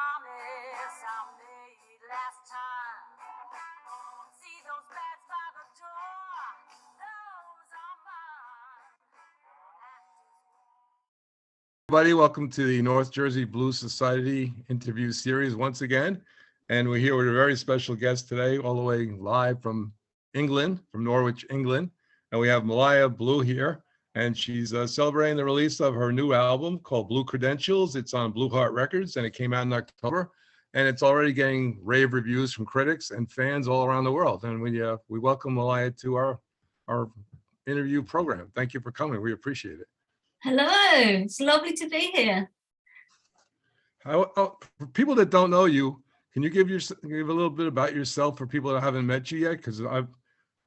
promise I made last time. See those bags by the door, those are mine. Everybody, welcome to the North Jersey Blues Society interview series once again. And we're here with a very special guest today, all the way live from England, from Norwich, England. And we have Malaya Blue here, and she's celebrating the release of her new album called Blue Credentials. It's on Blue Heart Records, and it came out in October. And it's already getting rave reviews from critics and fans all around the world. And we welcome Malaya to our interview program. Thank you for coming. We appreciate it. Hello, it's lovely to be here. For people that don't know you, can you give a little bit about yourself for people that haven't met you yet? Because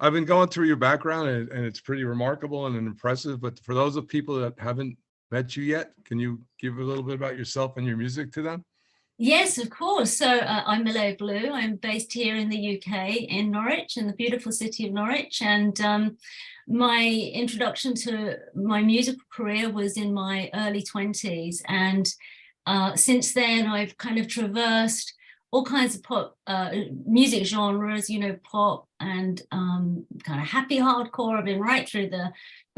I've been going through your background and it's pretty remarkable and impressive. But for those of people that haven't met you yet, can you give a little bit about yourself and your music to them? Yes, of course. So I'm Malaya Blue. I'm based here in the UK, in Norwich, in the beautiful city of Norwich. And my introduction to my musical career was in my early 20s. And since then, I've kind of traversed all kinds of pop music genres, pop and kind of happy hardcore. I've been right through the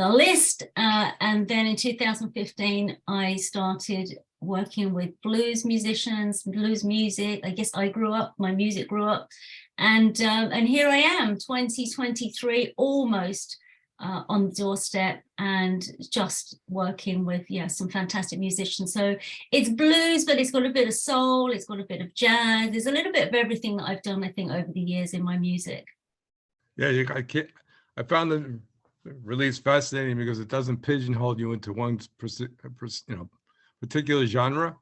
list. And then in 2015, I started working with blues musicians, blues music. I guess my music grew up. And here I am, 2023, almost on the doorstep, and just working with some fantastic musicians. So it's blues, but it's got a bit of soul, it's got a bit of jazz. There's a little bit of everything that I've done, I think, over the years in my music. Yeah, I found the release fascinating because it doesn't pigeonhole you into one particular genre.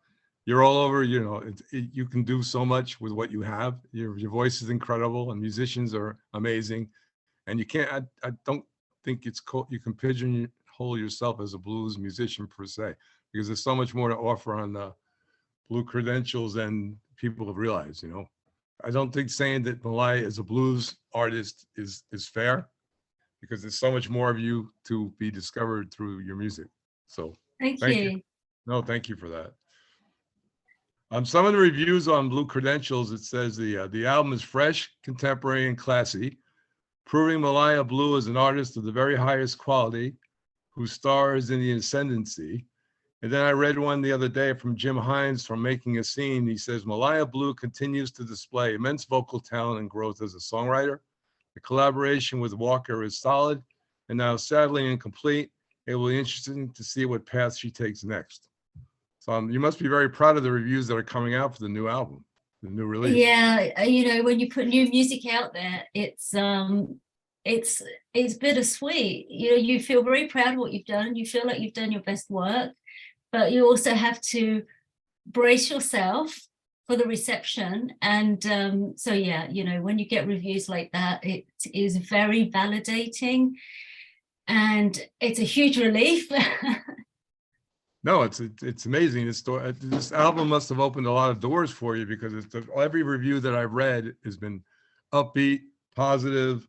You're all over. You can do so much with what you have. Your voice is incredible, and musicians are amazing. And you can't. I don't think you can pigeonhole yourself as a blues musician per se, because there's so much more to offer on the Blue Credentials than people have realized. I don't think saying that Malaya is a blues artist is fair, because there's so much more of you to be discovered through your music. So thank you. No, thank you for that. Some of the reviews on Blue Credentials, it says the album is fresh, contemporary, and classy, proving Malaya Blue is an artist of the very highest quality, whose star is in the ascendancy. And then I read one the other day from Jim Hines from Making a Scene. He says, Malaya Blue continues to display immense vocal talent and growth as a songwriter. The collaboration with Walker is solid, and now sadly incomplete. It will be interesting to see what path she takes next. So you must be very proud of the reviews that are coming out for the new album, the new release. Yeah, when you put new music out there, it's bittersweet. You feel very proud of what you've done. You feel like you've done your best work, but you also have to brace yourself for the reception. And so yeah, when you get reviews like that, it is very validating, and it's a huge relief. No, it's amazing. This album must have opened a lot of doors for you, because every review that I've read has been upbeat, positive.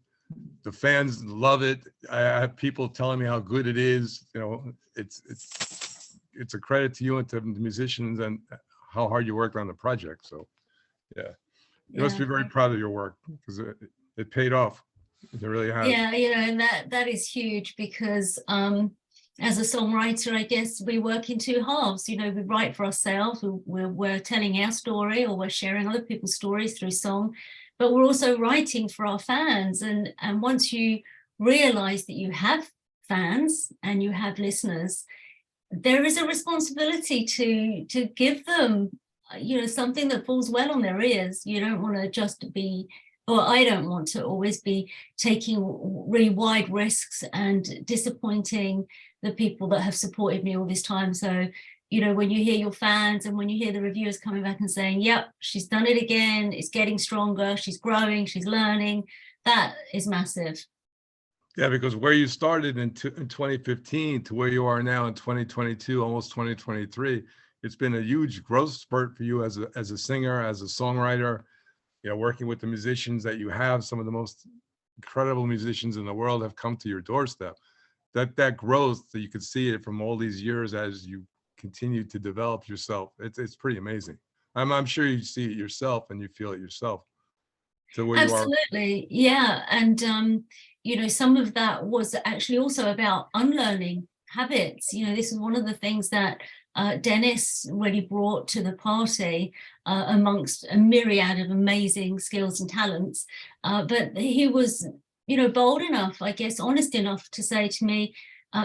The fans love it. I have people telling me how good it is. It's a credit to you and to the musicians and how hard you worked on the project. So yeah, you must be very proud of your work, because it paid off. It really has. Yeah, and that is huge, because as a songwriter, I guess we work in two halves. We write for ourselves, we're telling our story, or we're sharing other people's stories through song, but we're also writing for our fans. And once you realize that you have fans and you have listeners, there is a responsibility to give them, something that falls well on their ears. You don't want to just be, or I don't want to always be taking really wide risks and disappointing the people that have supported me all this time. So, when you hear your fans and when you hear the reviewers coming back and saying, yep, she's done it again, it's getting stronger, she's growing, she's learning, that is massive. Yeah, because where you started in 2015 to where you are now in 2022, almost 2023, it's been a huge growth spurt for you as a singer, as a songwriter, working with the musicians that you have. Some of the most incredible musicians in the world have come to your doorstep. That growth, that you could see it from all these years as you continue to develop yourself. It's pretty amazing. I'm sure you see it yourself and you feel it yourself to where you are. Absolutely, yeah. And you know, some of that was actually also about unlearning habits. You know, this is one of the things that Dennis really brought to the party, amongst a myriad of amazing skills and talents. But he was, you know, bold enough, I guess, honest enough to say to me,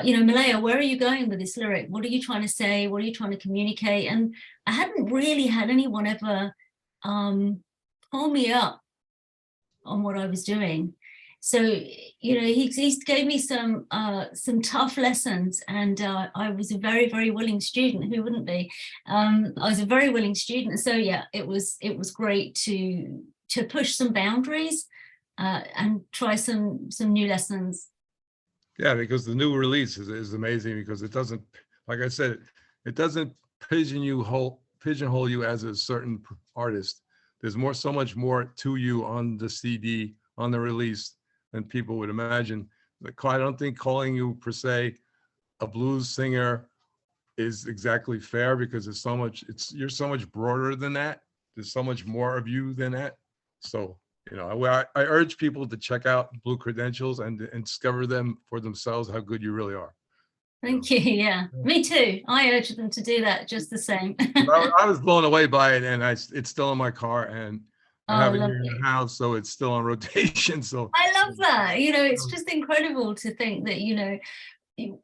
you know, Malaya, where are you going with this lyric? What are you trying to say? What are you trying to communicate? And I hadn't really had anyone ever pull me up on what I was doing. So, you know, he gave me some tough lessons, and I was a very, very willing student. Who wouldn't be? I was a very willing student. So yeah, it was great to push some boundaries and try some new lessons. Yeah, because the new release is amazing because it doesn't, like I said, it doesn't pigeonhole you as a certain artist. There's so much more to you on the CD, on the release, than people would imagine. I don't think calling you per se a blues singer is exactly fair because you're so much broader than that. There's so much more of you than that. So, you know, I urge people to check out Blue Credentials and discover them for themselves, how good you really are. Thank you. Yeah, me too. I urge them to do that just the same. I was blown away by it, and it's still in my car, and I have it here in the house, so it's still on rotation. So I love that. You know, it's just incredible to think that, you know,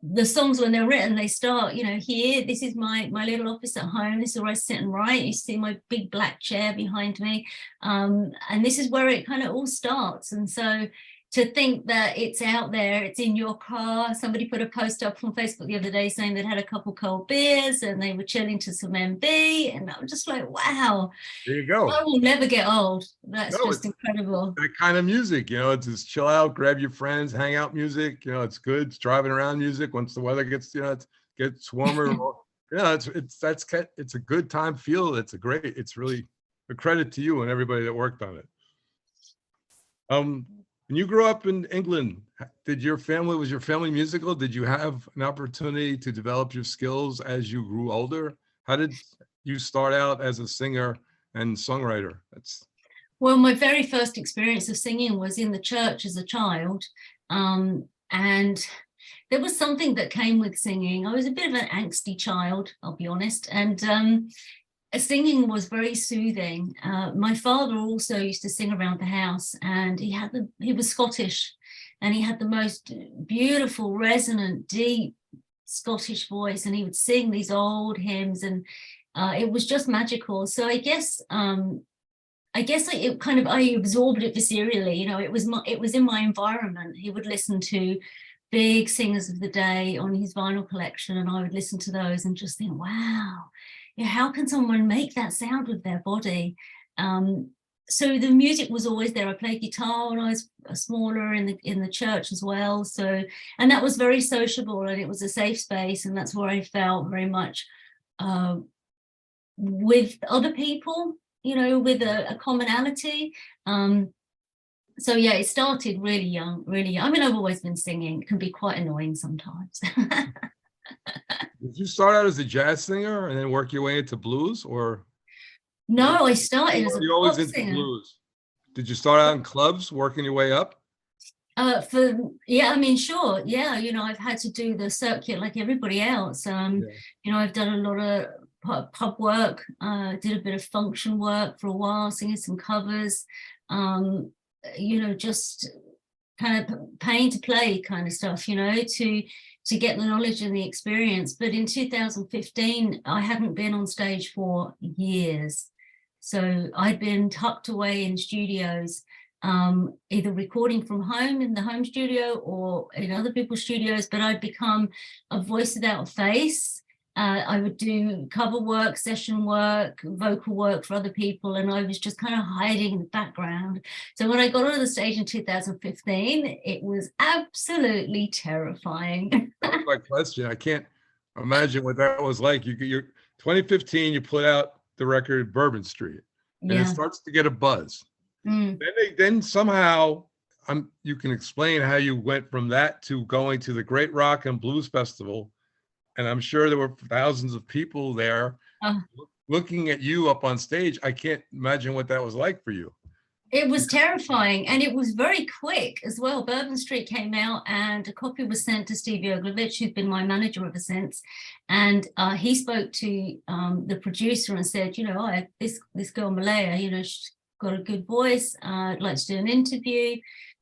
the songs when they're written, they start, you know, here, this is my little office at home, this is where I sit and write, you see my big black chair behind me, and this is where it kind of all starts. And so to think that it's out there, it's in your car. Somebody put a post up on Facebook the other day saying they'd had a couple cold beers and they were chilling to some MB, and I'm just like, wow, there you go. I will never get old. That's just incredible. That kind of music, you know, it's just chill out, grab your friends, hang out music. You know, it's good. It's driving around music. Once the weather gets, you know, it gets warmer. Yeah, it's a good time feel. It's really a credit to you and everybody that worked on it. When you grew up in England, was your family musical? Did you have an opportunity to develop your skills as you grew older? How did you start out as a singer and songwriter? Well, my very first experience of singing was in the church as a child. And there was something that came with singing. I was a bit of an angsty child, I'll be honest. And singing was very soothing. My father also used to sing around the house, and he was Scottish, and he had the most beautiful, resonant, deep Scottish voice, and he would sing these old hymns, and it was just magical. So I guess I absorbed it viscerally. You know, it was in my environment. He would listen to big singers of the day on his vinyl collection, and I would listen to those and just think, wow, yeah, how can someone make that sound with their body? So the music was always there. I played guitar when I was smaller in the church as well. So, and that was very sociable, and it was a safe space, and that's where I felt very much with other people, you know, with a commonality. So yeah, it started really young, really young. I mean, I've always been singing. It can be quite annoying sometimes. Did you start out as a jazz singer and then work your way into blues, or? No, I started as a pop singer. Blues. Did you start out in clubs, working your way up? I mean, sure, yeah. You know, I've had to do the circuit like everybody else. You know, I've done a lot of pub work. Did a bit of function work for a while, singing some covers. You know, just kind of paying to play kind of stuff. You know, to get the knowledge and the experience. But in 2015, I hadn't been on stage for years. So I'd been tucked away in studios, either recording from home in the home studio or in other people's studios, but I'd become a voice without a face. I would do cover work, session work, vocal work for other people, and I was just kind of hiding in the background. So when I got on the stage in 2015, it was absolutely terrifying. That was my question. I can't imagine what that was like. You're 2015, you put out the record Bourbon Street, and it starts to get a buzz. Then somehow you can explain how you went from that to going to the Great Rock and Blues Festival. And I'm sure there were thousands of people there looking at you up on stage, I can't imagine what that was like for you. It was terrifying, and it was very quick as well. Bourbon Street came out and a copy was sent to Steve Yoglovich, who's been my manager ever since. And he spoke to the producer and said, you know, this girl Malaya, you know, she's got a good voice, I'd like to do an interview.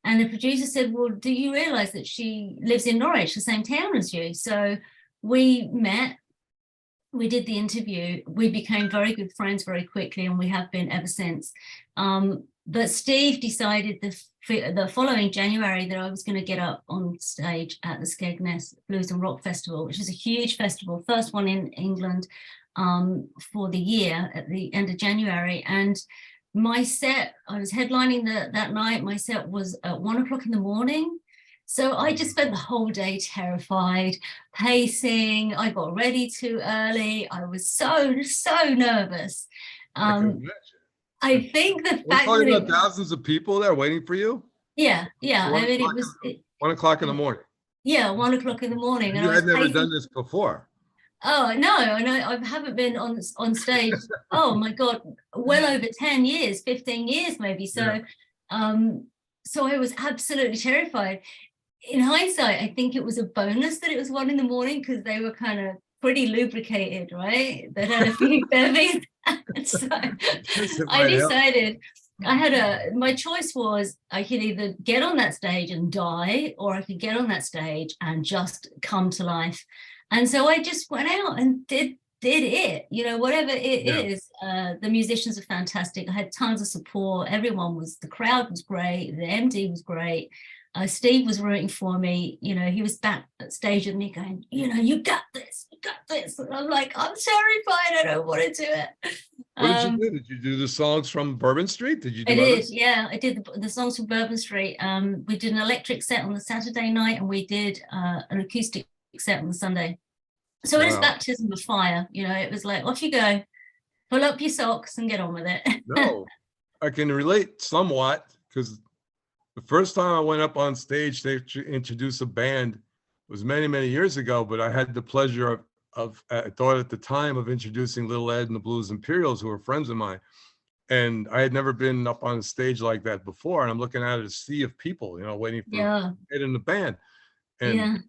And the producer said, well, do you realize that she lives in Norwich, the same town as you? So we met, we did the interview, we became very good friends very quickly, and we have been ever since. But Steve decided the following January that I was going to get up on stage at the Skegness Blues and Rock Festival, which is a huge festival, first one in England for the year at the end of January. And my set, I was headlining that night, my set was at 1 o'clock in the morning. So I just spent the whole day terrified, pacing. I got ready too early. I was so nervous. I think the fact talking that about thousands of people there waiting for you. Yeah. I mean, it was 1 o'clock in the morning. Yeah, 1 o'clock in the morning. And you had never done this before. Oh no, and I haven't been on stage. Oh my God, well over 10 years, 15 years maybe. So, so I was absolutely terrified. In hindsight, I think it was a bonus that it was 1 in the morning, because they were kind of pretty lubricated, right? They had a few bevies. So I decided my choice was I could either get on that stage and die, or I could get on that stage and just come to life. And so I just went out and did it, you know, whatever it is. The musicians are fantastic. I had tons of support. The crowd was great. The MD was great. Steve was rooting for me. You know, he was backstage with me going, you know, you got this. And I'm like, I'm terrified. I don't want to do it. What did you do? Did you do the songs from Bourbon Street? Did you do I did the songs from Bourbon Street. We did an electric set on the Saturday night, and we did an acoustic set on the Sunday. So it's baptism of fire. You know, it was like, off you go, pull up your socks and get on with it. No, I can relate somewhat, because the first time I went up on stage to introduce a band was many years ago, but I had the pleasure of I thought at the time of introducing Little Ed and the Blues Imperials, who were friends of mine. And I had never been up on a stage like that before. And I'm looking at a sea of people, you know, waiting for it in the band. And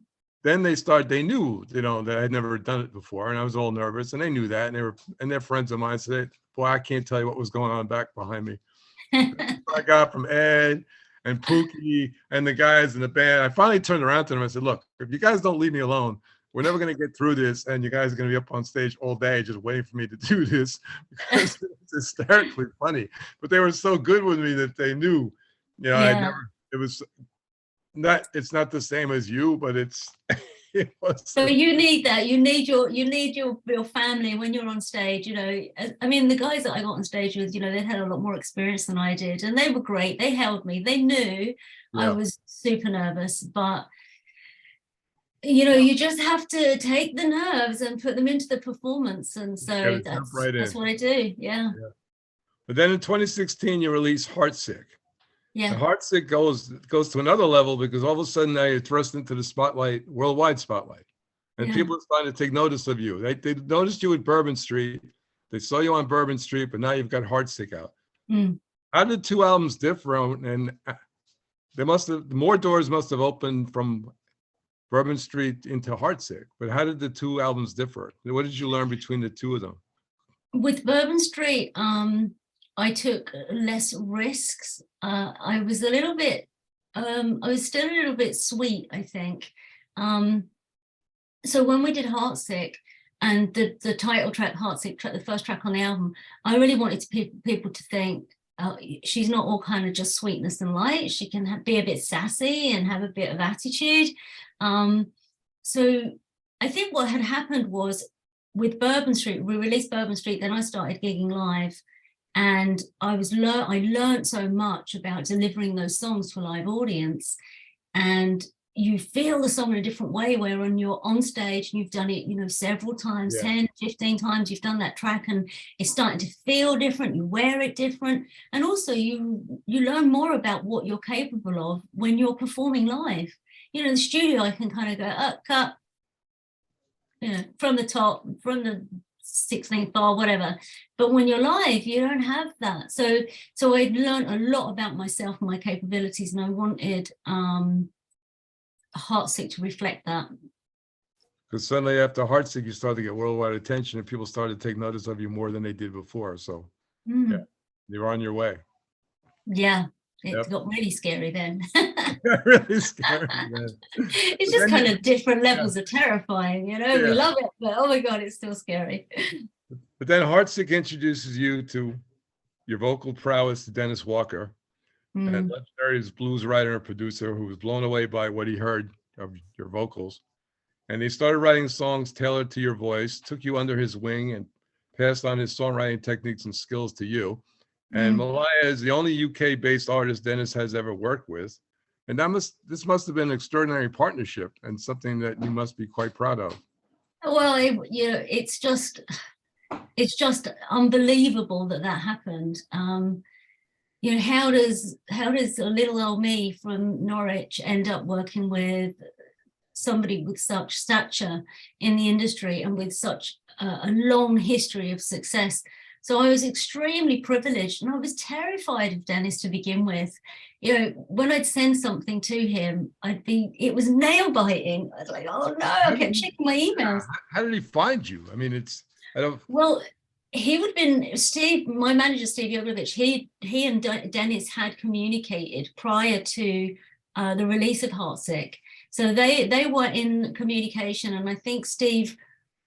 then they knew, you know, that I had never done it before. And I was all nervous, and they knew that. And they're friends of mine said, boy, I can't tell you what was going on back behind me. I got from Ed and Pookie and the guys in the band. I finally turned around to them and said, look, if you guys don't leave me alone, we're never going to get through this. And you guys are going to be up on stage all day just waiting for me to do this, because it's hysterically funny. But they were so good with me that they knew, you know, it's not the same as you, but it was. So you need that. You need your family when you're on stage. You know, I mean, the guys that I got on stage with, you know, they had a lot more experience than I did, and they were great. They held me. They knew I was super nervous, but you know, you just have to take the nerves and put them into the performance. And so that's what I do. Yeah. But then in 2016, you release Heartsick. Yeah. And Heartsick goes to another level, because all of a sudden now you're thrust into the spotlight, worldwide spotlight. And people are starting to take notice of you. They noticed you at Bourbon Street. They saw you on Bourbon Street, but now you've got Heartsick out. How did the two albums differ? And more doors must have opened from Bourbon Street into Heartsick, but how did the two albums differ? What did you learn between the two of them? With Bourbon Street, I took less risks. I was still a little bit sweet, I think. So when we did Heartsick, and the title track, Heartsick, the first track on the album, I really wanted people to think, she's not all kind of just sweetness and light. She can be a bit sassy and have a bit of attitude. So I think what had happened was, with Bourbon Street, we released Bourbon Street, then I started gigging live, and I learned so much about delivering those songs to a live audience. And you feel the song in a different way, where when you're on stage and you've done it, you know, several times, 10, 15 times, you've done that track, and it's starting to feel different, you wear it different. And also you learn more about what you're capable of when you're performing live. You know, in the studio, I can kind of go, cut, you know, from the top, from the 16th bar, whatever. But when you're live, you don't have that. So I'd learned a lot about myself and my capabilities, and I wanted Heartsick to reflect that. Because suddenly after Heartsick, you started to get worldwide attention and people started to take notice of you more than they did before. So yeah, you're on your way. Yeah, it Yep. got really scary then. Really scary, man. It's just kind of different levels of terrifying, you know. We love it, but oh my God, it's still scary. But then Heartsick introduces you to your vocal prowess to Dennis Walker, and legendary blues writer and producer who was blown away by what he heard of your vocals. And they started writing songs tailored to your voice, took you under his wing, and passed on his songwriting techniques and skills to you. And Malaya is the only UK-based artist Dennis has ever worked with. And this must have been an extraordinary partnership and something that you must be quite proud of. Well, you know, it's just unbelievable that happened. You know, how does a little old me from Norwich end up working with somebody with such stature in the industry and with such a long history of success? So I was extremely privileged, and I was terrified of Dennis to begin with. You know, when I'd send something to him, it was nail biting. I was like, oh no, I kept checking my emails. How did he find you? I mean, Well, he would have been Steve, my manager, Steve Yoglovich. He and Dennis had communicated prior to the release of Heartsick. So they were in communication, and I think Steve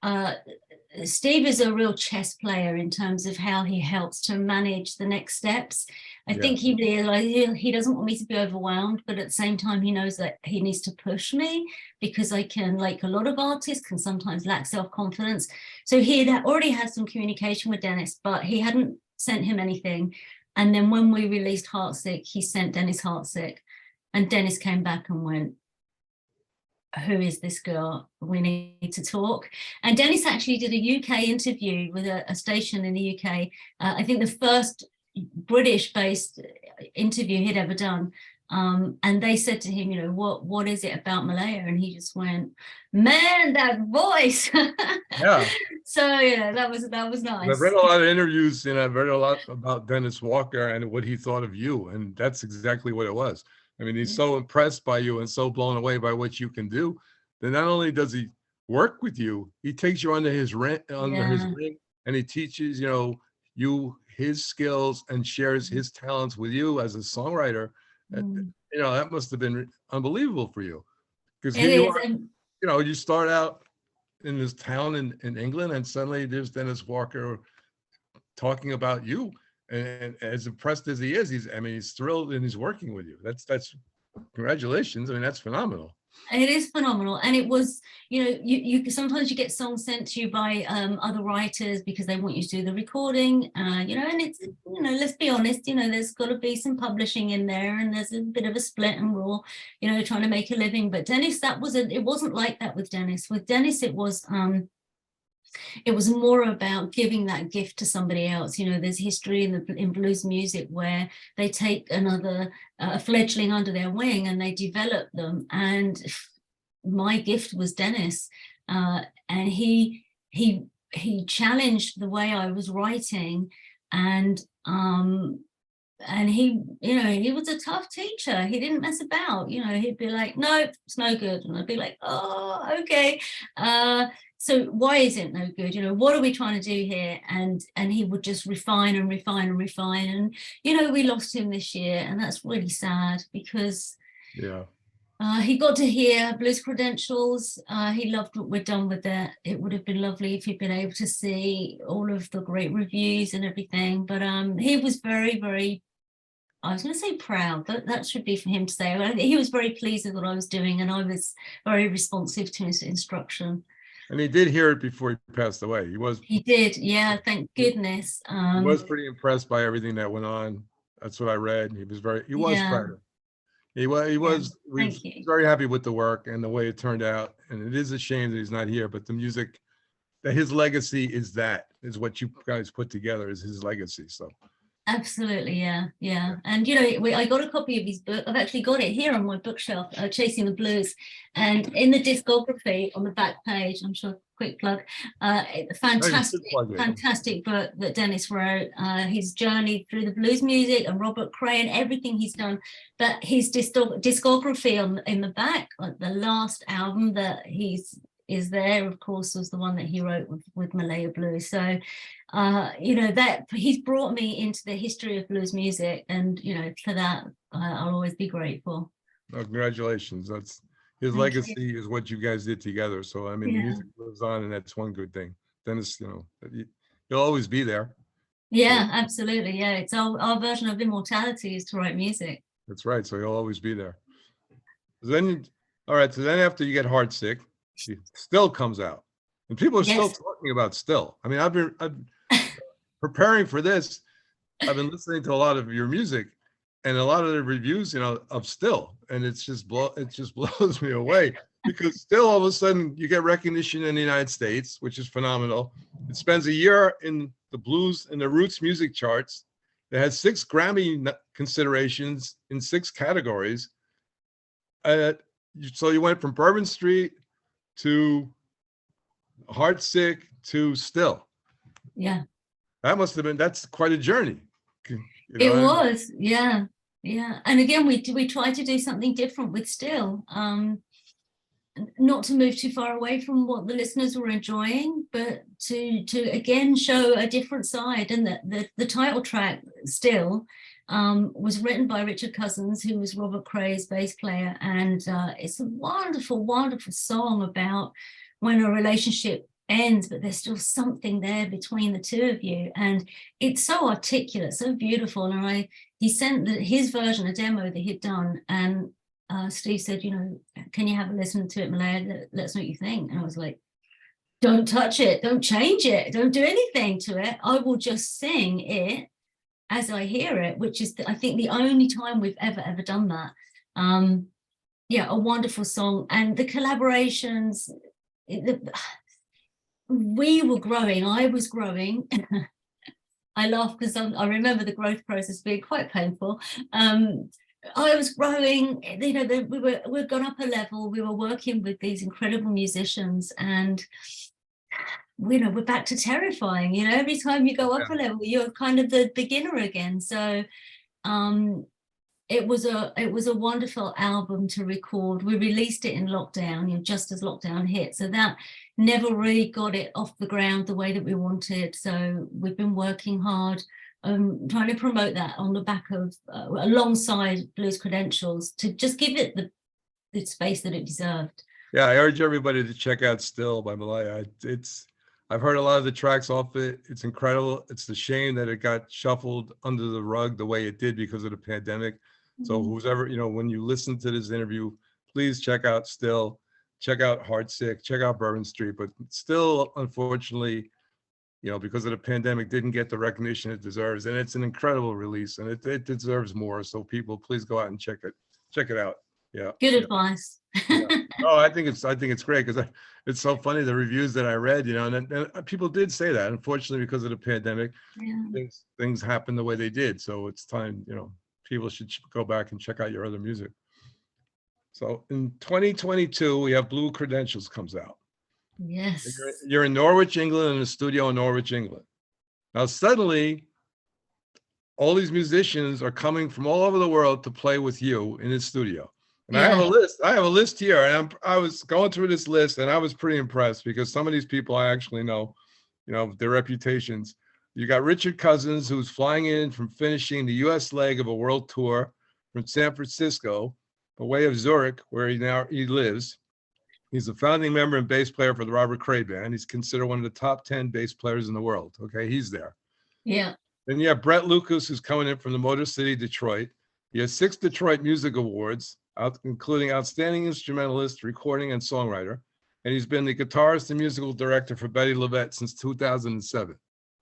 is a real chess player in terms of how he helps to manage the next steps. I think he realized he doesn't want me to be overwhelmed, but at the same time, he knows that he needs to push me because I can, like a lot of artists, can sometimes lack self-confidence. So he had already had some communication with Dennis, but he hadn't sent him anything. And then when we released Heartsick, he sent Dennis Heartsick, and Dennis came back and went, who is this girl? We need to talk. And Dennis actually did a UK interview with a station in the UK. I think the first British-based interview he'd ever done. And they said to him, you know, what is it about Malaya? And he just went, man, that voice. Yeah. So yeah, that was nice. I've read a lot of interviews, and I've read a lot about Dennis Walker and what he thought of you, and that's exactly what it was. I mean, he's so impressed by you and so blown away by what you can do that not only does he work with you, he takes you under his wing, and he teaches, you know, you his skills and shares his talents with you as a songwriter. You know, that must have been unbelievable for you, because here you are, you know, you start out in this town in England, and suddenly there's Dennis Walker talking about you. And as impressed as he is, he's thrilled and he's working with you. That's congratulations. I mean, that's phenomenal. It is phenomenal. And it was, you know, you sometimes you get songs sent to you by other writers because they want you to do the recording, you know, and it's, you know, let's be honest, you know, there's got to be some publishing in there, and there's a bit of a split, and we're all, you know, trying to make a living. But Dennis, it wasn't like that with Dennis. With Dennis, it was more about giving that gift to somebody else. You know, there's history in blues music where they take another fledgling under their wing and they develop them. And my gift was Dennis, and he challenged the way I was writing, and he, you know, he was a tough teacher. He didn't mess about. You know, he'd be like, no, it's no good, and I'd be like, oh, okay. So why is it no good? You know, what are we trying to do here? And he would just refine and refine and refine. And, you know, we lost him this year, and that's really sad because he got to hear Blues Credentials. He loved what we'd done with that. It would have been lovely if he'd been able to see all of the great reviews and everything. But he was very, very, I was going to say proud, but that should be for him to say. He was very pleased with what I was doing, and I was very responsive to his instruction. And he did hear it before he passed away. He did, yeah, thank goodness. He was pretty impressed by everything that went on. That's what I read. He was proud. He was very happy with the work and the way it turned out. And it is a shame that he's not here, but the music, that his legacy is what you guys put together is his legacy. So absolutely, yeah. And you know, I got a copy of his book. I've actually got it here on my bookshelf, Chasing the Blues, and in the discography on the back page, I'm sure quick plug. No, Fantastic, you should plug it. fantastic book that Dennis wrote. His journey through the blues music and Robert Cray and everything he's done. But his discography in the back, like the last album that is there, of course, was the one that he wrote with Malaya Blue. So, you know, that he's brought me into the history of blues music, and you know, for that, I'll always be grateful. Oh, congratulations. That's his Thank legacy is what you guys did together. So I mean, the Yeah. music lives on, and that's one good thing. Dennis, you know, he'll always be there. Yeah, absolutely. Yeah, it's our version of immortality is to write music. That's right. So he'll always be there. Then, all right. So then after you get Heartsick, Still comes out, and people are still Yes. talking about Still. I mean, I've been preparing for this. I've been listening to a lot of your music and a lot of the reviews, you know, of Still, and it just blows me away, because Still, all of a sudden, you get recognition in the United States, which is phenomenal. It spends a year in the blues and the roots music charts. It has 6 Grammy considerations in 6 categories. So you went from Bourbon Street to Heartsick to Still. Yeah. That's quite a journey. You know, It was, yeah. And again, we tried to do something different with Still, not to move too far away from what the listeners were enjoying, but to again show a different side. And the title track Still was written by Richard Cousins, who was Robert Cray's bass player, and it's a wonderful, wonderful song about when a relationship ends, but there's still something there between the two of you, and it's so articulate, so beautiful. And he sent his version, a demo that he'd done, and Steve said, you know, can you have a listen to it, Malaya? Let's know what you think. And I was like, don't touch it, don't change it, don't do anything to it. I will just sing it as I hear it, which is, I think, the only time we've ever done that. Yeah, a wonderful song. And the collaborations, we were growing, I was growing. I laugh because I remember the growth process being quite painful. I was growing, you know, we've gone up a level, we were working with these incredible musicians, and you know, we're back to terrifying. You know, every time you go up a level, you're kind of the beginner again. So it was a wonderful album to record. We released it in lockdown, you know, just as lockdown hit. So that never really got it off the ground the way that we wanted. So we've been working hard, trying to promote that on the back of, alongside Blues Credentials, to just give it the space that it deserved. Yeah, I urge everybody to check out Still by Malaya. I've heard a lot of the tracks off it. It's incredible. It's the shame that it got shuffled under the rug the way it did because of the pandemic. So who's ever, you know, when you listen to this interview, please check out Still, check out Heartsick, check out Bourbon Street. But Still, unfortunately, you know, because of the pandemic, didn't get the recognition it deserves. And it's an incredible release, and it deserves more. So people, please go out and check it out. Yeah. Good advice. Yeah. Oh, I think it's great, because it's so funny, the reviews that I read, you know, and people did say that. Unfortunately, because of the pandemic, things happened the way they did. So it's time, you know, people should go back and check out your other music. So in 2022, we have Blue Credentials comes out. Yes. You're in Norwich, England, in a studio in Norwich, England. Now suddenly, all these musicians are coming from all over the world to play with you in his studio. And I have a list. I have a list here, and I was going through this list, and I was pretty impressed, because some of these people I actually know, you know, their reputations. You got Richard Cousins, who's flying in from finishing the U.S. leg of a world tour from San Francisco, by way of Zurich, where he lives. He's a founding member and bass player for the Robert Cray Band. He's considered one of the top 10 bass players in the world. Okay, he's there. Yeah. Then you have Brett Lucas, who's coming in from the Motor City, Detroit. He has 6 Detroit Music Awards, including Outstanding Instrumentalist, Recording, and Songwriter. And he's been the guitarist and musical director for Betty LaVette since 2007.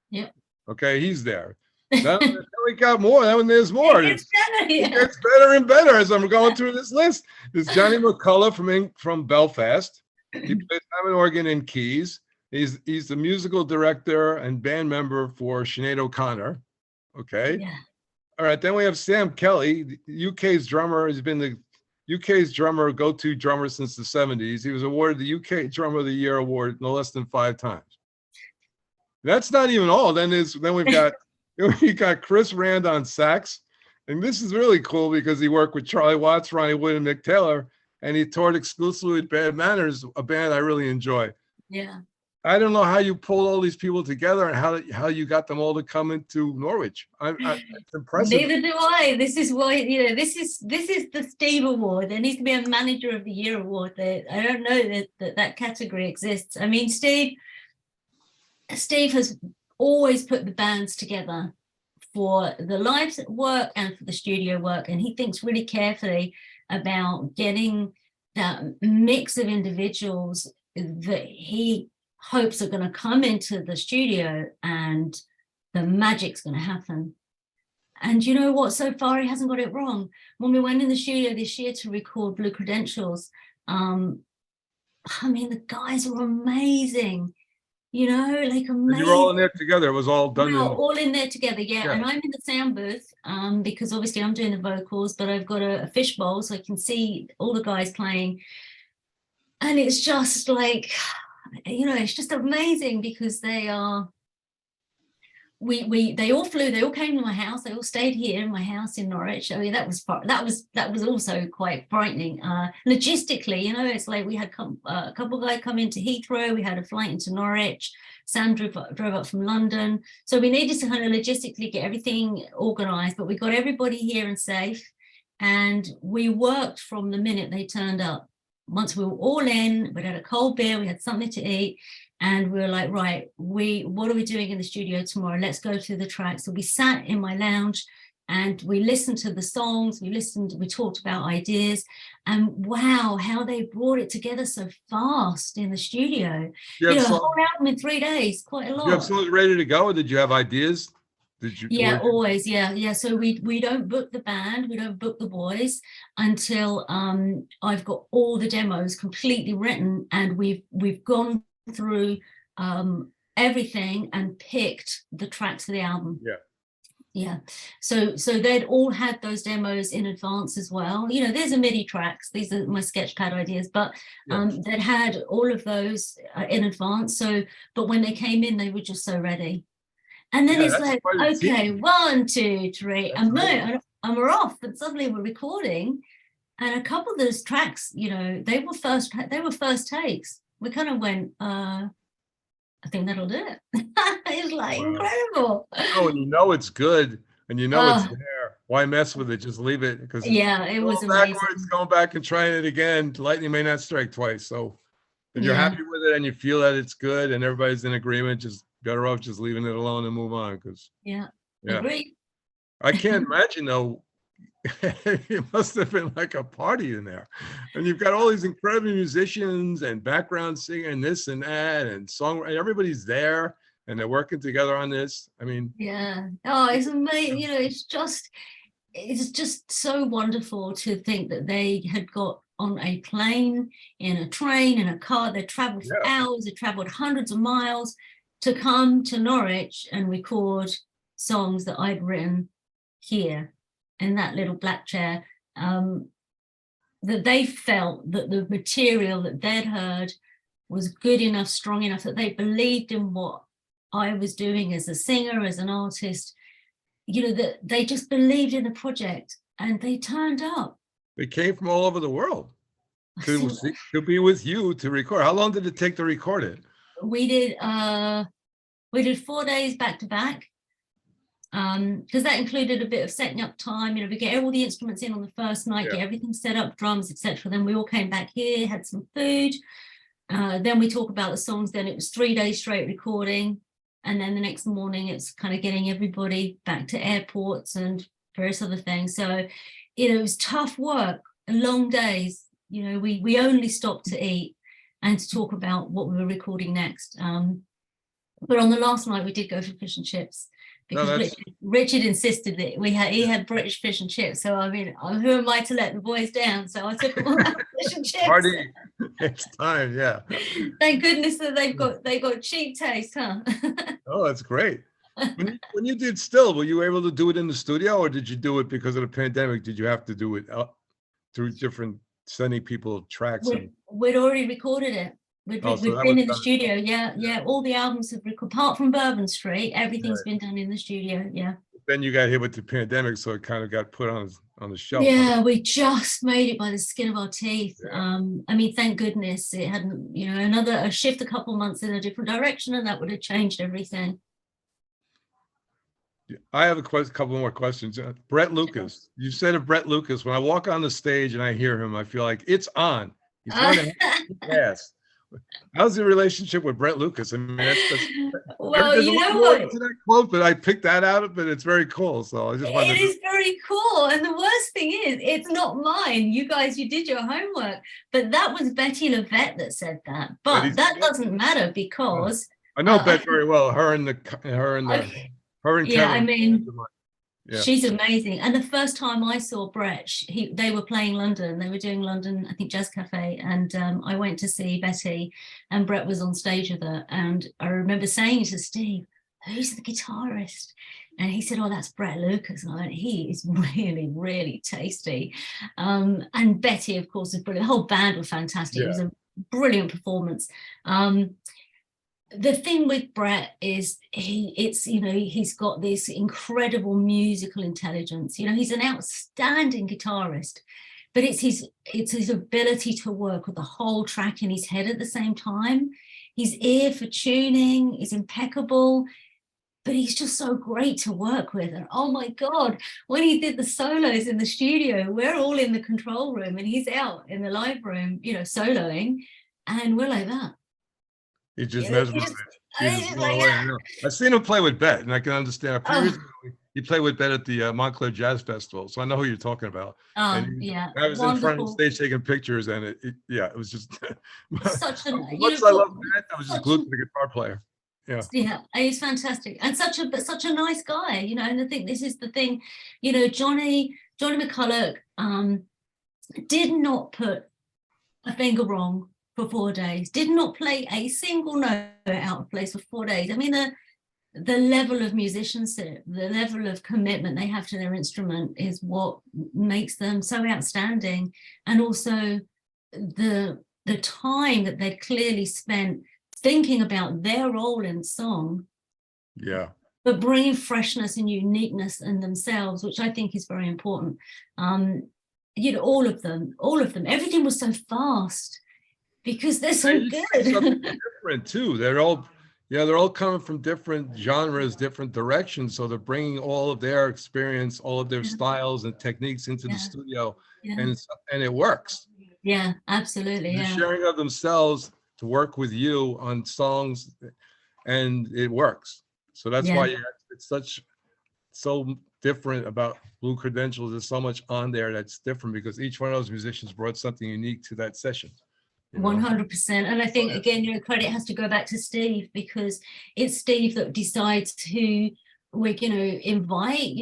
Yeah. Okay, he's there. Now we got more. There's more. It gets better and better as I'm going through this list. There's Johnny McCullough from Belfast. He plays Hammond organ and keys. He's the musical director and band member for Sinead O'Connor. Okay. Yeah. All right. Then we have Sam Kelly, the UK's drummer. He's been the UK's drummer, go-to drummer since the 70s. He was awarded the UK Drummer of the Year award no less than 5 times. That's not even all. Then we've got we got Chris Rand on sax, and this is really cool because he worked with Charlie Watts, Ronnie Wood, and Mick Taylor, and he toured exclusively with Bad Manners, a band I really enjoy. Yeah. I don't know how you pulled all these people together and how you got them all to come into Norwich. It's impressive. Neither do I. This is why, this is the Steve Award. There needs to be a Manager of the Year award. I don't know that category exists. I mean, Steve has always put the bands together for the live work and for the studio work, and he thinks really carefully about getting that mix of individuals that he hopes are going to come into the studio and the magic's going to happen. And you know what? So far, he hasn't got it wrong. When we went in the studio this year to record Blue Credentials, I mean, the guys were amazing. Like amazing. And you were all in there together. It was all done. We were all in there together, yeah. And I'm in the sound booth because obviously I'm doing the vocals, but I've got a fishbowl so I can see all the guys playing. And it's just like, it's just amazing because they are. They all flew. They all came to my house. They all stayed here in my house in Norwich. I mean, that was also quite frightening. Logistically, it's like we had a couple of guys come into Heathrow. We had a flight into Norwich. Sam drove up from London. So we needed to kind of logistically get everything organised. But we got everybody here and safe, and we worked from the minute they turned up. Once we were all in, we had a cold beer. We had something to eat. And we were like, right, what are we doing in the studio tomorrow? Let's go through the tracks. So we sat in my lounge and we listened to the songs. We talked about ideas, and wow, how they brought it together so fast in the studio. A whole album in 3 days, quite a lot. Did you have songs ready to go, or did you have ideas? Yeah, always, yeah. So we don't book the band, we don't book the boys until I've got all the demos completely written, and we've gone through everything and picked the tracks for the album. So they'd all had those demos in advance as well. There's a MIDI tracks, these are my sketchpad ideas, but they'd had all of those in advance. But when they came in, they were just so ready. And then it's like, okay, 1 2 3 and we're off. And suddenly we're recording, and a couple of those tracks, they were first takes. We kind of went, I think that'll do it. It's like incredible. Oh, and it's good, and it's there. Why mess with it? Just leave it. Because it was amazing. Going back and trying it again, lightning may not strike twice. So if you're happy with it and you feel that it's good and everybody's in agreement, just better off just leaving it alone and move on. Because agree. I can't imagine though. It must have been like a party in there, and you've got all these incredible musicians and background singing and this and that and songwriting. Everybody's there and they're working together on this. I mean, it's amazing. It's just so wonderful to think that they had got on a plane, in a train, in a car. They traveled for hours. They traveled hundreds of miles to come to Norwich and record songs that I'd written here in that little black chair, that they felt that the material that they'd heard was good enough, strong enough, that they believed in what I was doing as a singer, as an artist, that they just believed in the project, and they turned up. They came from all over the world to be with you to record. How long did it take to record it? We did 4 days back to back. Because that included a bit of setting up time. We get all the instruments in on the first night, get everything set up, drums, etc. Then we all came back here, had some food. Then we talk about the songs. Then it was 3 days straight recording, and then the next morning it's kind of getting everybody back to airports and various other things. So it was tough work, long days. We only stopped to eat and to talk about what we were recording next. But on the last night we did go for fish and chips. Because Richard insisted that he had British fish and chips. So I mean, who am I to let the boys down? So I took them all out fish and chips. Party, it's time, Thank goodness that they got cheap taste, huh? Oh, that's great. When you did Still, were you able to do it in the studio, or did you do it because of the pandemic? Did you have to do it through different sending people tracks We'd already recorded it. We'd been in the studio. Yeah. All the albums have recorded, apart from Bourbon Street, everything's been done in the studio. Yeah. Then you got hit with the pandemic, so it kind of got put on the shelf. Yeah, we just made it by the skin of our teeth. I mean, thank goodness it hadn't, a shift a couple months in a different direction, and that would have changed everything. I have a couple more questions. Brett Lucas, you said of Brett Lucas, when I walk on the stage and I hear him, I feel like it's on. He's going to ass. How's the relationship with Brett Lucas? I mean, that's well, you know what? To that quote, but I picked that out, but it's very cool. So I just wanted. It is very cool, and the worst thing is, it's not mine. You guys, you did your homework, but that was Betty LaVette that said that. But that doesn't matter because I know Bet very well. Her and Kevin. I mean. Yeah. She's amazing. And the first time I saw Brett, they were playing London. They were doing London, I think, Jazz Cafe. And I went to see Betty, and Brett was on stage with her. And I remember saying to Steve, who's the guitarist? And he said, oh, that's Brett Lucas. And I went, he is really, really tasty. And Betty, of course, is brilliant. The whole band were fantastic. It was a brilliant performance. The thing with Brett is he's got this incredible musical intelligence. He's an outstanding guitarist, but it's his ability to work with the whole track in his head at the same time. His ear for tuning is impeccable, but he's just so great to work with. And oh my God, when he did the solos in the studio, we're all in the control room and he's out in the live room, soloing, and we're like that. He just mesmerized. I've seen him play with Bet, and I can understand. A few years ago, he played with Bet at the Montclair Jazz Festival, so I know who you're talking about. I was in front of the stage taking pictures, and it was just such a much I love Bet. I was just glued to the guitar player. Yeah, he's fantastic and such a nice guy. And I think this is the thing. Johnny McCulloch did not put a finger wrong for 4 days, did not play a single note out of place for 4 days. I mean, the level of musicianship, the level of commitment they have to their instrument is what makes them so outstanding. And also the time that they clearly spent thinking about their role in song, but bringing freshness and uniqueness in themselves, which I think is very important. All of them, everything was so fast. Because they're so good. Different too. They're all coming from different genres, different directions. So they're bringing all of their experience, all of their styles and techniques into the studio, and it works. Yeah, absolutely. They're sharing of themselves to work with you on songs, and it works. So that's why it's so different about Blue Credentials. There's so much on there that's different because each one of those musicians brought something unique to that session. 100%. And I think, again, credit has to go back to Steve, because it's Steve that decides who we're going to invite,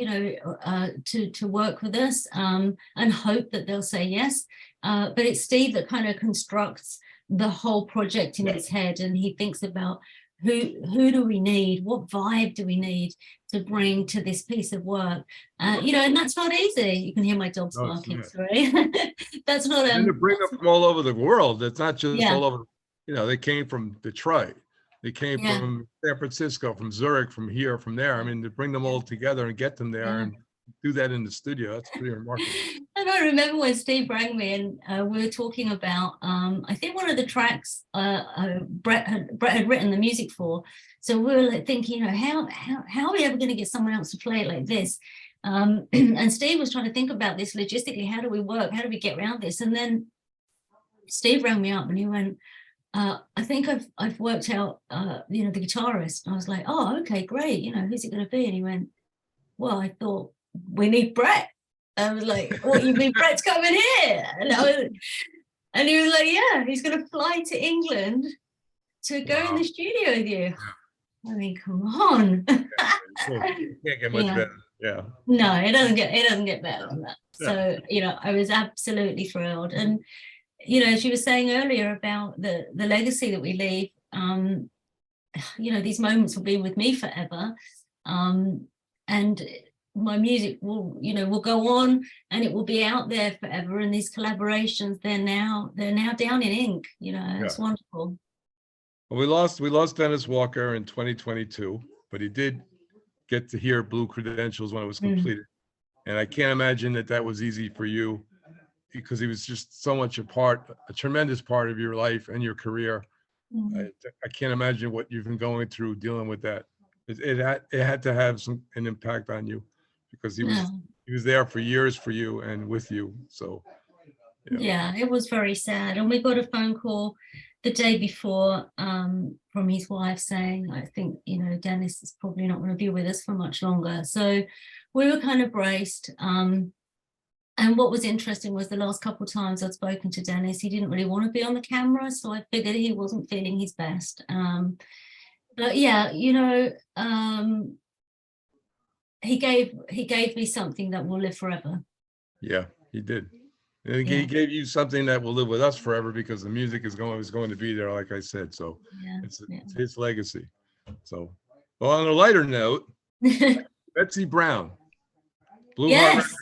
to work with us, and hope that they'll say yes. But it's Steve that kind of constructs the whole project in his head, and he thinks about who do we need, what vibe do we need to bring to this piece of work, and that's not easy. You can hear my dogs barking. Sorry, that's not. And to bring them from all over the world. It's not just all over. They came from Detroit, they came from San Francisco, from Zurich, from here, from there. I mean, to bring them all together and get them there and do that in the studio, that's pretty remarkable. And I remember when Steve rang me and we were talking about, I think one of the tracks Brett had written the music for. So we were thinking, how are we ever going to get someone else to play it like this? And Steve was trying to think about this logistically. How do we work? How do we get around this? And then Steve rang me up and he went, I think I've worked out, the guitarist. And I was like, oh, okay, great. Who's it going to be? And he went, well, I thought, we need Brett. I was like, what, you mean Brett's coming here? And he was like, yeah, he's going to fly to England to go in the studio with you. I mean, come on. It can't get much better. Yeah. No, it doesn't get better than that. So, I was absolutely thrilled. And, as you were saying earlier about the legacy that we leave, these moments will be with me forever. And my music will, you know, will go on and it will be out there forever. And these collaborations, they're now down in ink. You know, Yeah. it's wonderful. Well, we lost Dennis Walker in 2022, but he did get to hear Blue Credentials when it was completed. And I can't imagine that was easy for you, because he was just so much a tremendous part of your life and your career. I can't imagine what you've been going through dealing with that. It had to have an impact on you, because he was there for years for you and with you. So yeah, it was very sad. And we got a phone call the day before from his wife saying, I think, you know, Dennis is probably not going to be with us for much longer. So we were kind of braced. And what was interesting was the last couple of times I'd spoken to Dennis, he didn't really want to be on the camera. So I figured he wasn't feeling his best. But yeah, you know, he gave me something that will live forever. Yeah, he did. And he gave you something that will live with us forever, because the music is going to be there, like I said. So it's his legacy. So, well, on a lighter note, Betsy Brown, Blue Heart Records.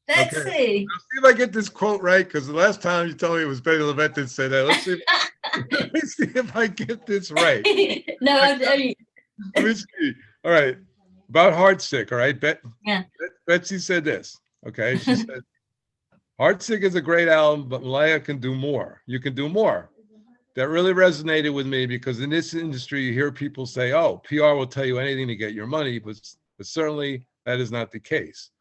Betsy. Okay. Let's see if I get this quote right, because the last time you told me it was Betty Levette that said that. Let's see if I get this right. No, let me see. All right. About Heartsick, all right? Betsy said this, okay? She said, Heartsick is a great album, but Malaya can do more. You can do more. That really resonated with me, because in this industry, you hear people say, oh, PR will tell you anything to get your money, but certainly that is not the case.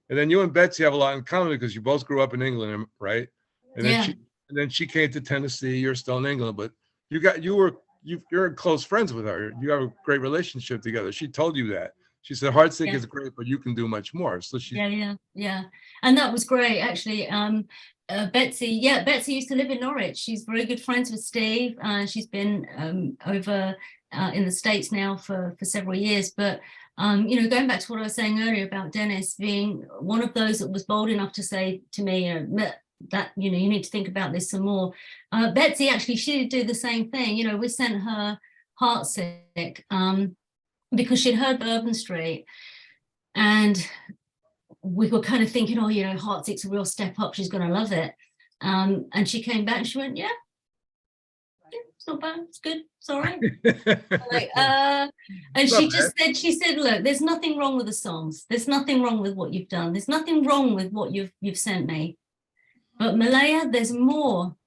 And then you and Betsy have a lot in common, because you both grew up in England, right? And then she came to Tennessee. You're still in England, but you're close friends with her. You have a great relationship together. She told you that. She said, Heartsick is great, but you can do much more. So she and that was great, actually. Betsy used to live in Norwich. She's very good friends with Steve. She's been over in the States now for several years. But you know, going back to what I was saying earlier about Dennis being one of those that was bold enough to say to me that, you know, you need to think about this some more. Betsy, actually, she did do the same thing. You know, we sent her Heartsick because she'd heard Bourbon Street, and we were kind of thinking, oh, you know, Heartsick's a real step up. She's going to love it. And she came back and she went, yeah, it's not bad. It's good. It's all right. And she said, look, there's nothing wrong with the songs. There's nothing wrong with what you've done. There's nothing wrong with what you've sent me. But Malaya, there's more.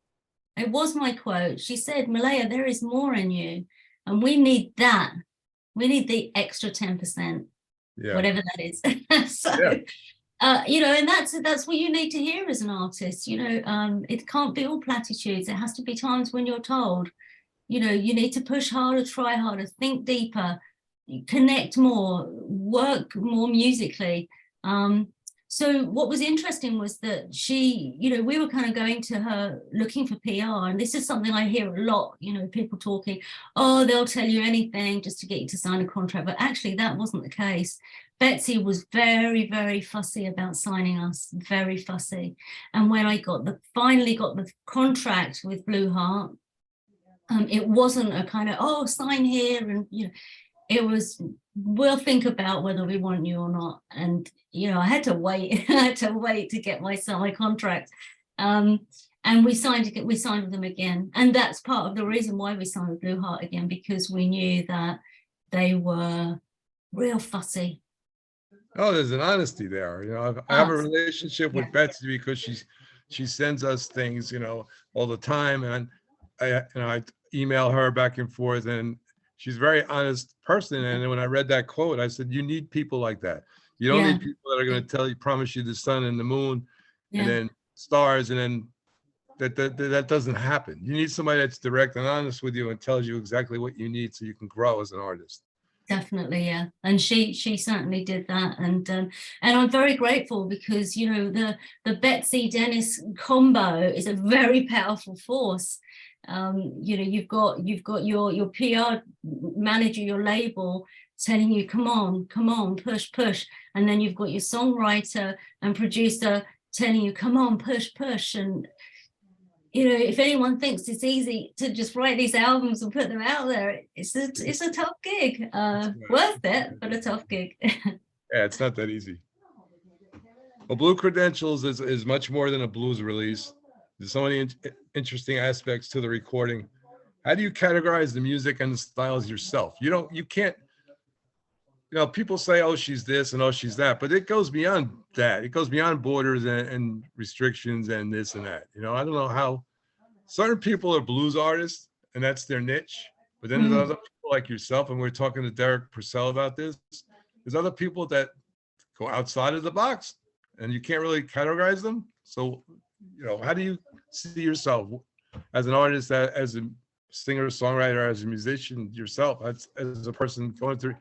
It was my quote. She said, Malaya, there is more in you. And we need that. We need the extra 10%, whatever that is. You know, and that's what you need to hear as an artist. You know, it can't be all platitudes. There has to be times when you're told, you know, you need to push harder, try harder, think deeper, connect more, work more musically. So what was interesting was that she, you know, we were kind of going to her looking for PR. And this is something I hear a lot, you know, people talking, oh, they'll tell you anything just to get you to sign a contract. But actually, that wasn't the case. Betsy was very, very fussy about signing us, very fussy. And when I finally got the contract with Blue Heart, it wasn't a kind of, oh, sign here. And, you know, it was, we'll think about whether we want you or not. And, you know, I had to wait. I had to wait to get my contract. And we signed with them again. And that's part of the reason why we signed with Blue Heart again, because we knew that they were real fussy. Oh, there's an honesty there. You know, I have a relationship with Betsy because she sends us things, you know, all the time. And I email her back and forth, and she's a very honest person. And when I read that quote, I said, you need people like that. You don't need people that are going to promise you the sun and the moon and then stars, and then that doesn't happen. You need somebody that's direct and honest with you and tells you exactly what you need so you can grow as an artist. Definitely, yeah. And she certainly did that. And I'm very grateful, because, you know, the Betsy Dennis combo is a very powerful force. You know, you've got your PR manager, your label telling you, come on, push. And then you've got your songwriter and producer telling you, come on, push. And, you know, if anyone thinks it's easy to just write these albums and put them out there, it's a tough gig. Worth it, but a tough gig. Yeah, it's not that easy. Well, Blue Credentials is much more than a blues release. There's so many interesting aspects to the recording. How do you categorize the music and the styles yourself? You can't, people say, oh, she's this and oh, she's that, but it goes beyond that. It goes beyond borders and restrictions and this and that. I don't know how certain people are blues artists and that's their niche, but then there's other people like yourself, and we're talking to Derek Purcell about this. There's other people that go outside of the box and you can't really categorize them. So, how do you see yourself as an artist, as a singer, songwriter, as a musician yourself, as a person going through?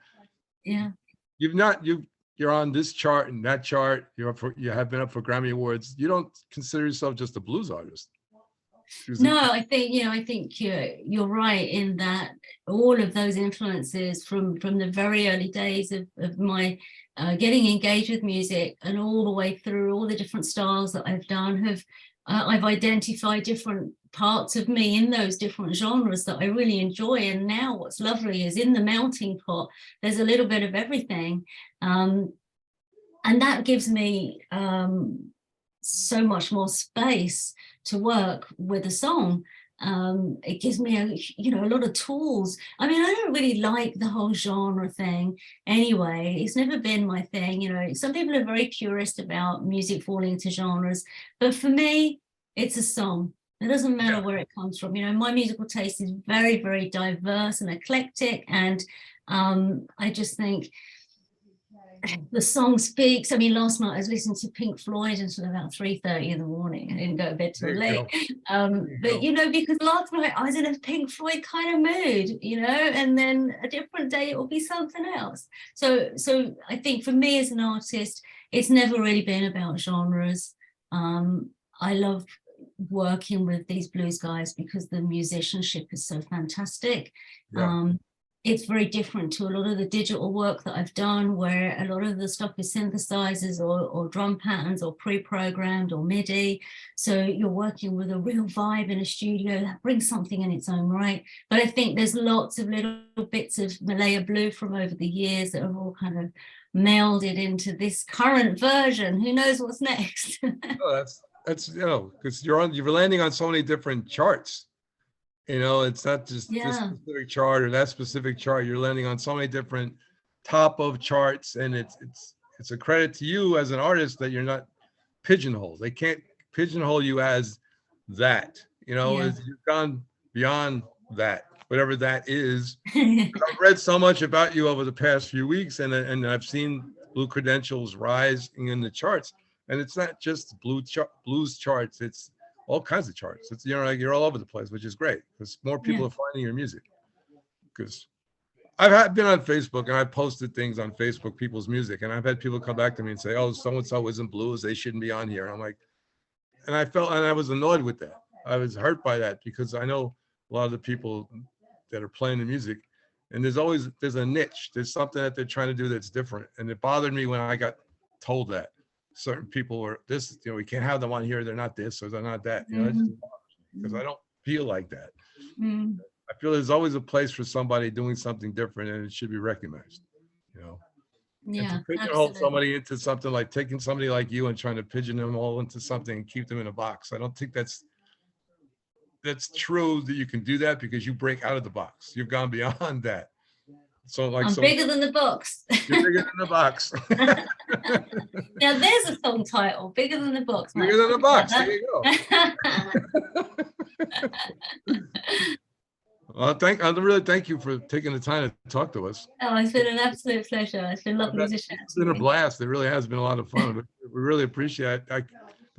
Yeah. You're on this chart and that chart. You have been up for Grammy Awards. You don't consider yourself just a blues artist. No, I think you're right in that all of those influences from the very early days of my getting engaged with music and all the way through all the different styles that I've done I've identified different parts of me in those different genres that I really enjoy. And now what's lovely is in the melting pot, there's a little bit of everything. And that gives me so much more space to work with a song. It gives me a lot of tools. I mean, I don't really like the whole genre thing anyway. It's never been my thing. Some people are very curious about music falling into genres, but for me, it's a song. It doesn't matter where it comes from. My musical taste is very, very diverse and eclectic, and I just think the song speaks. I mean, last night I was listening to Pink Floyd until about 3:30 in the morning. I didn't go to bed till late. But because last night I was in a Pink Floyd kind of mood, and then a different day it will be something else. So I think for me as an artist, it's never really been about genres. I love working with these blues guys because the musicianship is so fantastic. It's very different to a lot of the digital work that I've done, where a lot of the stuff is synthesizers or drum patterns or pre-programmed or MIDI. So you're working with a real vibe in a studio that brings something in its own right. But I think there's lots of little bits of Malaya Blue from over the years that have all kind of melded into this current version. Who knows what's next? That's because you're landing on so many different charts. It's not just this specific chart or that specific chart. You're landing on so many different top of charts, and it's a credit to you as an artist that you're not pigeonholed. They can't pigeonhole you as that. You've gone beyond that, whatever that is. I've read so much about you over the past few weeks, and I've seen Blue Credentials rise in the charts, and it's not just blues charts. It's all kinds of charts. It's you're all over the place, which is great because more people are finding your music. Because I've been on Facebook and I posted things on Facebook, people's music, and I've had people come back to me and say, "Oh, so and so isn't blues. They shouldn't be on here." And I'm like, and I was annoyed with that. I was hurt by that because I know a lot of the people that are playing the music, and there's a niche. There's something that they're trying to do that's different, and it bothered me when I got told that certain people were this, we can't have them on here. They're not this or they're not that, because I don't feel like that. I feel there's always a place for somebody doing something different and it should be recognized, and to pigeonhole somebody into something, like taking somebody like you and trying to pigeon them all into something and keep them in a box. I don't think that's true that you can do that, because you break out of the box. You've gone beyond that. So I'm bigger than the box. You're bigger than the box. Now there's a song title, Bigger Than the Box. Bigger than the box. There you go. Well, I really thank you for taking the time to talk to us. Oh, it's been an absolute pleasure. It's been lovely to chat. It's been a blast. It really has been a lot of fun. We really appreciate it. I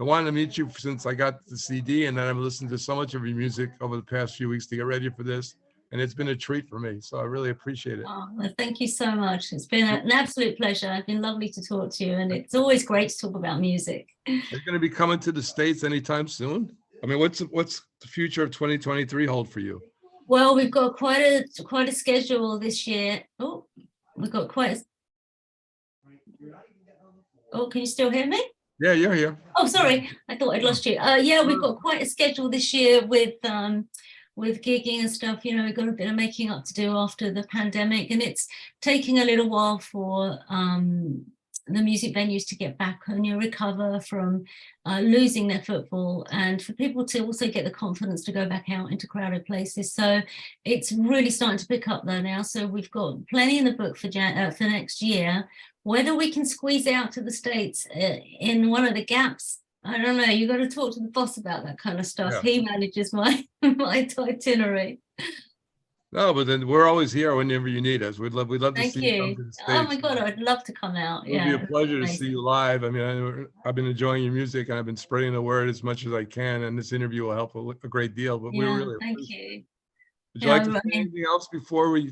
wanted to meet you since I got the CD, and then I've listened to so much of your music over the past few weeks to get ready for this. And it's been a treat for me. So I really appreciate it. Oh, well, thank you so much. It's been an absolute pleasure. It's been lovely to talk to you. And it's always great to talk about music. Are you going to be coming to the States anytime soon? I mean, what's the future of 2023 hold for you? Well, we've got quite a schedule this year. Oh, we've got quite a... Oh, can you still hear me? Yeah, you're here. Oh, sorry. I thought I'd lost you. Yeah, we've got quite a schedule this year with gigging and stuff. We've got a bit of making up to do after the pandemic, and it's taking a little while for the music venues to get back and recover from losing their footfall, and for people to also get the confidence to go back out into crowded places. So it's really starting to pick up there now. So we've got plenty in the book for next year. Whether we can squeeze out to the States in one of the gaps, I don't know. You got to talk to the boss about that kind of stuff. Yeah. He manages my itinerary. No, but then we're always here whenever you need us. We'd love to Thank see you come you. to the States. Oh my God, I'd love to come out. It would Yeah, be a pleasure to see amazing. you live. I mean, I've been enjoying your music and I've been spreading the word as much as I can, and this interview will help a great deal. But we Yeah, really thank appreciate it. you. Would you like to say anything else before we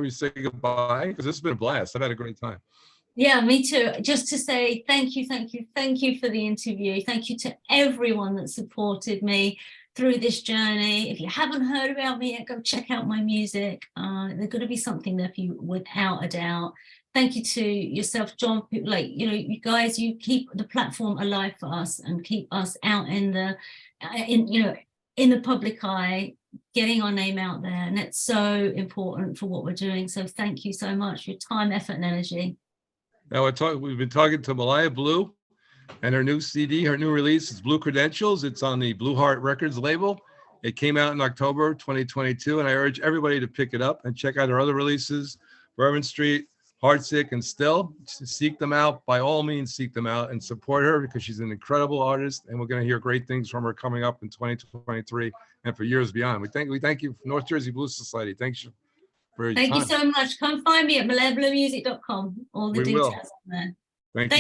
say goodbye? Because this has been a blast. I've had a great time. Yeah, me too. Just to say thank you for the interview. Thank you to everyone that supported me through this journey. If you haven't heard about me yet, go check out my music. There's going to be something there for you without a doubt. Thank you to yourself, John. Like, you guys, you keep the platform alive for us and keep us out in the public eye, getting our name out there. And it's so important for what we're doing. So thank you so much for your time, effort, and energy. Now we've been talking to Malaya Blue, and her new CD, her new release is Blue Credentials. It's on the Blue Heart Records label. It came out in October 2022, and I urge everybody to pick it up and check out her other releases, Bourbon Street, Heartsick, and Still. Seek them out. By all means, seek them out and support her, because she's an incredible artist, and we're going to hear great things from her coming up in 2023 and for years beyond. We thank you, North Jersey Blues Society. Thanks for your time. Thank you so much. Come find me at MalayaBluemusic.com. All the details on there. Thank you.